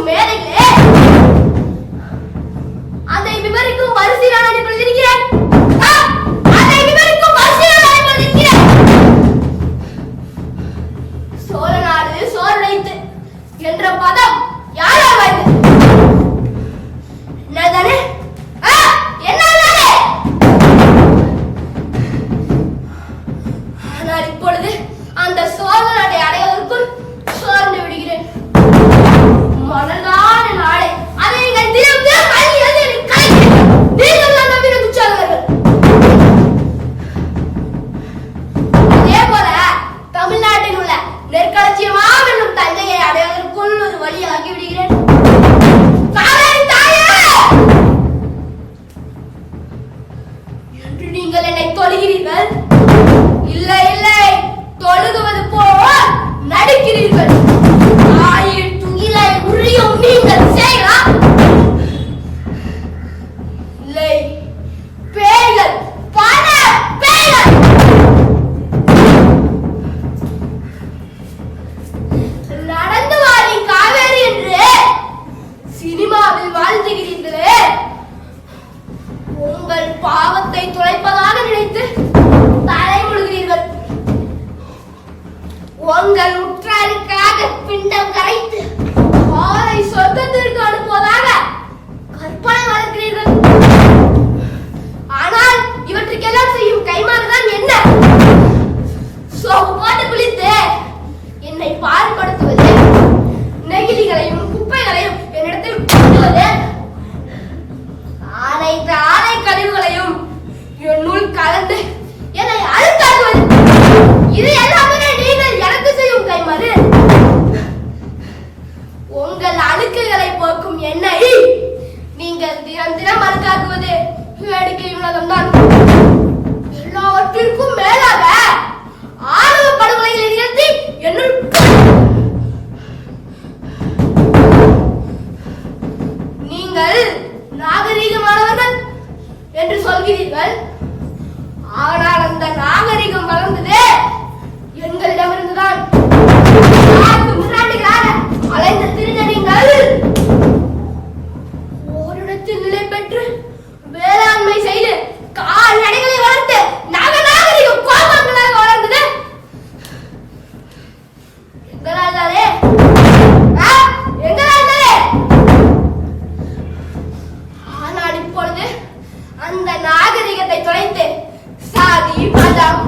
மேதைகளே, அதை விவரிக்கும் வரிசையில் நான் இப்பொழுது இருக்கிறேன். அதை விவரிக்கும் வரிசையில் நான் இப்பொழுது இருக்கிறேன். சோழ நாடு சோறுடைத்து என்ற பதம் யாரால் வாய்ந்தது? என்னதானே? ஆனால் இப்பொழுது அந்த சோழ நாட்டை அடைவதற்குள் சோர்ந்து விடுகிறேன். மணலான நாடை அதை நீங்கள் தினம் தினம் கல்வி எழுதி எனக்கு கலைக்கிறீர்கள். நீங்கள் தான் நவீன துச்சாதனர்கள். அதே போல தமிழ்நாட்டில் உள்ள நெற்களஞ்சியமாம் என்னும் தஞ்சையை அடைவதற்குள் ஒரு வழியாகி விடுகிறேன். என்று நீங்கள் என்னை தொழுகிறீர்கள். இல்லை இல்லை, தொழுகுவது போல் நடிக்கிறீர்கள். ஆயில் துகிலை உரியும் நீங்கள் செய்யலாம். இல்லை, பேய்கள், பண பேய்கள். நடந்து வாரி காவேரி என்று சினிமாவில் வாழ்ந்துகிறீர்களே, உங்கள் பாவத்தை துளைப்பதாக நினைத்து தலைமுழுகிறீர்கள். உங்கள் உற்றாருக்காக பிண்டம் கரைத்து ஆரை சொர்க்கத்திற்கு அனுப்புவதாக கற்பனை வளர்க்கிறீர்கள். ஆனால் இவற்றுக்கெல்லாம் செய்யும் கைமாறுதான் என்ன? சோப்பு போட்டு குளித்து என்னை பாடுபடுத்துவது, நெகிழிகளையும் குப்பைகளையும் என்னிடத்தில் கொண்டுவது, ஆனை கழிவுகளையும் என்னுள் கலந்து என்னை அழுத்தாக்குவது, இது எல்லாமே நீங்கள் எனக்கு செய்யும் கைமாறு. உங்கள் அழுக்குகளை போக்கும் என்னை நீங்கள் தினம் தினம் அழுக்காக்குவது வேடிக்கை உலகம்தான். எல்லாவற்றிற்கும் மேலாக ஆணவ படுகொலைகளை நிகழ்த்தி என்னுள் நீங்கள் நாகரீகமானவர்கள் என்று சொல்கிறீர்கள். ஆனால் அந்த நாகரிகம் வளர்ந்ததே எங்களிடமிருந்துதான். அலைந்த திருநெறிங்கள் ஓரிடத்தில் நிலை பெற்று வேளாண்மை செய்து கால்நடைகளை வளர்த்து நாகரிகம் கோபங்களாக வளர்ந்தது எங்களால் தானே. ஆனால் இப்பொழுது அந்த நாகரிகத்தை தொலைத்து சாதி, மதம்,